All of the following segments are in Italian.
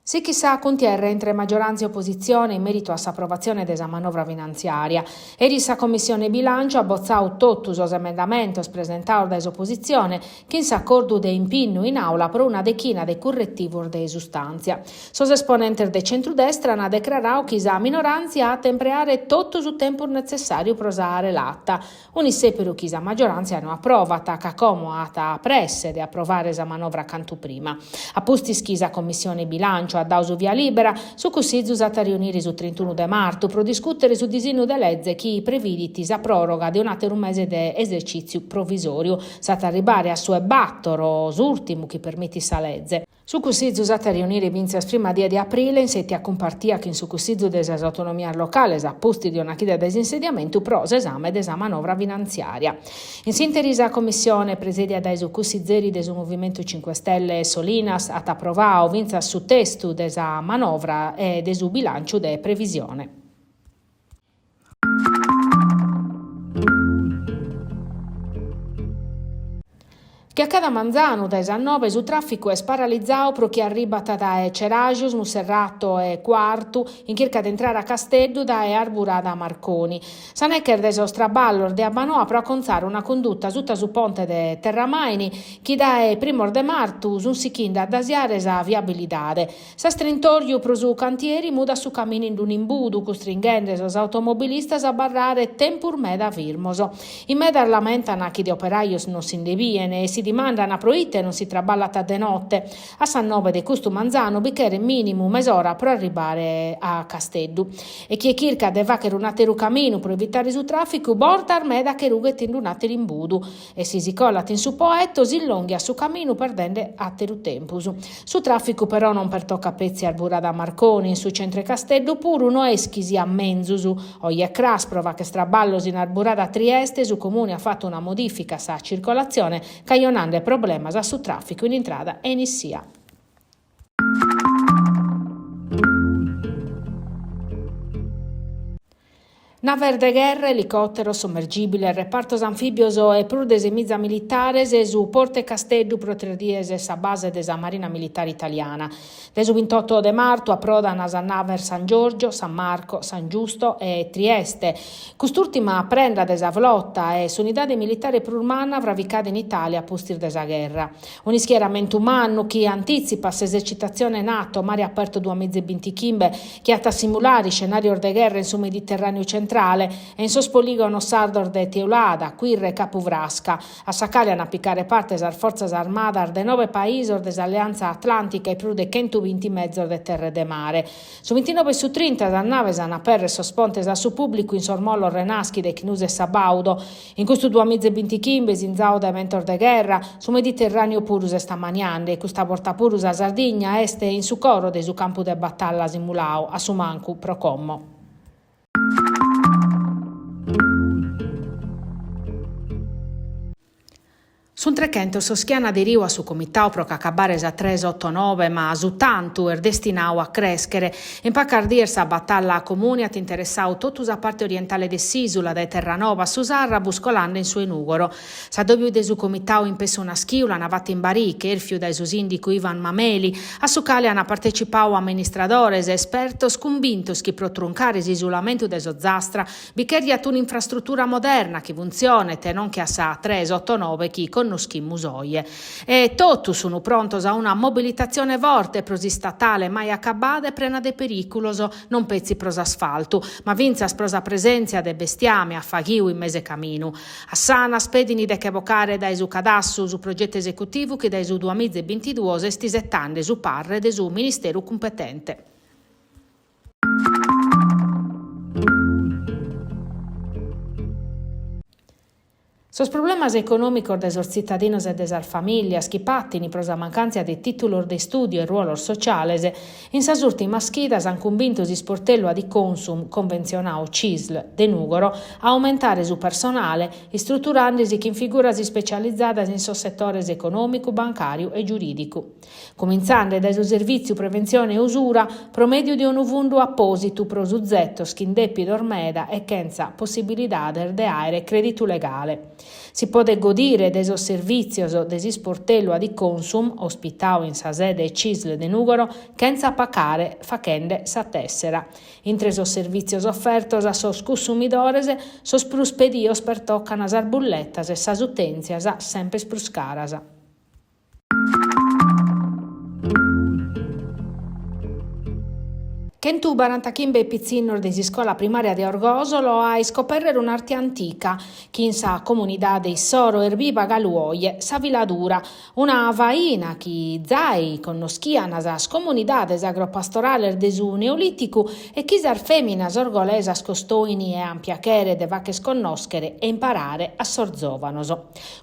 Si chissà contiere entre maggioranza e opposizione in merito a s'approvazione della manovra finanziaria. Eri sa Commissione Bilancio ha bozzato totus os emendamentos presentados da opposizione che in s'accordo de impinnu in aula per una decchina de correttivor de sustanzia. Sos esponentes de centrodestra hanno declarato che sa minoranza ha tempreare tutto su tempo necessario per usare l'atta. Unissepiru che sa maggioranza hanno approvata che come ata presse di approvare sa manovra cantu prima. A posti schisa Commissione Bilancio a dato via libera, su così usata riunire su 31 de marzo per discutere su disegno de legge che prevede la proroga di un mese di esercizio provvisorio, stata arrivare a suo battoro ultimo che permette sa legge. Su così usata riunire vinzas prima dia di aprile in sette a compartia che in su così desa autonomia locale a posti di una chieda desinsediamento pro esame desa manovra finanziaria. In sintesi la commissione presedia dai su così zeri del Movimento 5 Stelle Solinas at approvao vinzas su testo desa manovra e desu bilancio de previsione. Che accade a Manzano da 19 su traffico è sparalizzato pro chi arriva da Ceragius, Muserrato e Quartu in cerca di entrare a Castello da Arbura da Marconi. Sanecker de Sostraballo de Abanoa pro acconzare una condotta tutta su ponte de Terramaini chi da Primor de Martus un sichin da dasiare sa viabilidade. Sa strentorio pro su cantieri muda su cammini in un imbudu costringendo sos automobilistas a barrare tempur meda firmoso. In meda lamentano chi di operaios non si indeviene e si dimandano a proite e non si traballata de notte. A San Nove de Custo Manzano bicchiere minimo mezz'ora per arrivare a Castello. E chi è circa deve che un atero cammino per evitare su traffico borda armeda che rughet in un atero in budu e si collat in su poetto si illonghia su cammino perdendo atero tempus. Su traffico però non per tocca pezzi Arbura da Marconi in su centro Castello pur uno eschisi a Menzusu. Oie Cras prova che straballos in Arbura da Trieste su comune ha fatto una modifica sa circolazione caionando problema su traffico in entrata e in sia. Naver de guerra, elicottero, sommergibile, repartos anfibioso e prudes e mizza militares e su Porte Castello pro 3 dies sa base desa Marina Militare Italiana. Desu 28 de marzo approdano a Naver San Giorgio, San Marco, San Giusto e Trieste. Quest'ultima prenda desa flotta e s'unidade militare prurmana avrà vicade in Italia a postir desa guerra. Un schieramento umano che anticipa s'esercitazione NATO mare aperto 2025 che ha simulare scenario de guerra in su Mediterraneo centrale e in sos poligono Sardor de Teulada, Quirre e Capuvrasca. A Sacalian a piccare parte sar forze armate de 9 paesi des Alleanza Atlantica e più de 120 mezzo de terre de mare. Su 29 su 30 da naves hanno perre sosponte a su pubblico in sormollo Renaschi de Chinuse e Sabaudo. In questo 2025 in zao de mentor de guerra su Mediterraneo purus e stamaniande e questa porta purus a Sardigna este in su coro de su campo de battaglia simulao a su mancu procommo. Sun trecento soschiana di Rio a su comitao pro cacabare a 389 ma su tanto er destinau a crescere in paccardir sa battaglia comune at interessau totus a parte orientale de Sisula de Terranova Susarra buscolando in su enugoro. Sa dobiu de su comitao in peso una schiula navate in bariche erfiu dai su sindico Ivan Mameli a su cale hanno partecipau amministradores e espertos convintos che pro truncare l'isolamento de Zozzastra bicheriat un'infrastruttura moderna che funzione te non che a sa 389 chi con musoie. E tutti sono prontos a una mobilitazione forte prosi statale mai accabade prena de periculoso non pezzi pros asfalto ma vinzas prosa presenza de bestiame a faghiu in mese camino. A sana spedini de che evocare dai su cadassu su progetto esecutivo che dai su 2022 stisettande su parre de su ministero competente. Sos problemas económicos de los cittadinos e de las familias che pattini pro la mancanza di titolor de studio e ruolos sociales in sas ultimas schidas han convinto si sportello di consum convenzionau CISL de Nugoro a aumentare su personale strutturandosi che in figuras specializzadas in sos settores economico, bancario e giuridico. Cominciando dai su servizio prevenzione e usura promedio di un fondo apposito pro su zetto schindeppi d'ormeda e senza possibilità de aere creditu legale. Si può godire de sos servizios de sportello di consum, ospitau in sa sede CISL de Nugoro, senza pagare facende sa tessera. Intre sos servizios offertos a sos consumidores, sos prus pedios pertoccan as arbullettas e sas utenzias sempre prus caras. Chentu 45 pizzinnos de scola primaria de Orgosolo ha scoperto un'arte antica, che in sa comunità de Issoro erbiva galuoie, sa viladura, una vaina che zai connoschian sas comunidades agropastorales de su Neoliticu e chi sar feminas orgolesas costoini e ampiachere de vaches connoschere e imparare a sorzovanos.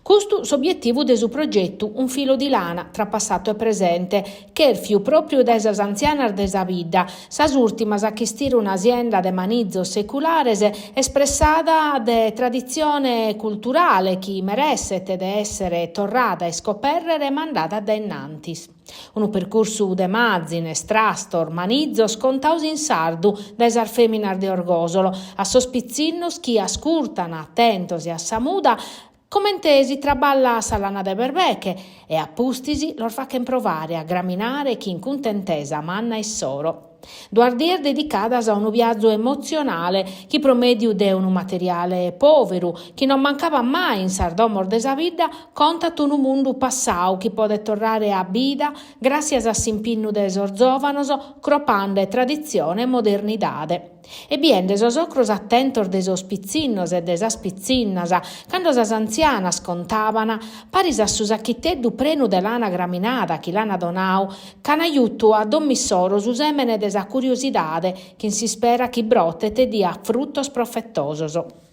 Custu s'obiettivu de su progettu Un filo di lana tra passato e presente, che fiu proprio de sas anzianas de sa vida, sas ultimas a chistire un'azienda de manizzo seculares espressata de tradizione culturale chi meresset de essere torrada e scoperrere e mandata da innantis. Un percorso de mazzine, strastor, manizzos contaus in sardu da sar feminas de Orgosolo, a sos pizzinnos chi ascurtan attentos e a sa muda commentesi traballa sa lana de berbeche e a pustisi lor fachen provare a graminare chi in cuntentesa manna e soro. Duardier dedicadas a un viaggio emozionale, chi promediu de un materiale poveru, chi non mancava mai in sardomor de sa vida, contat un mundu passau, chi pode tornare a vida, grazie a s'impinnu de sorzovanos, cropande tradizione e modernidade. E bien de sos ocros attentos de sos pizzinnos e de sas pizzinnas, cando sas anzianas contavana, paris a su sacchiteddu prenu de lana graminada, chi lana donau, canaiutu a dommissoro su semene de sa curiosidade, chi si spera chi brottet e dia fruttos profettosos.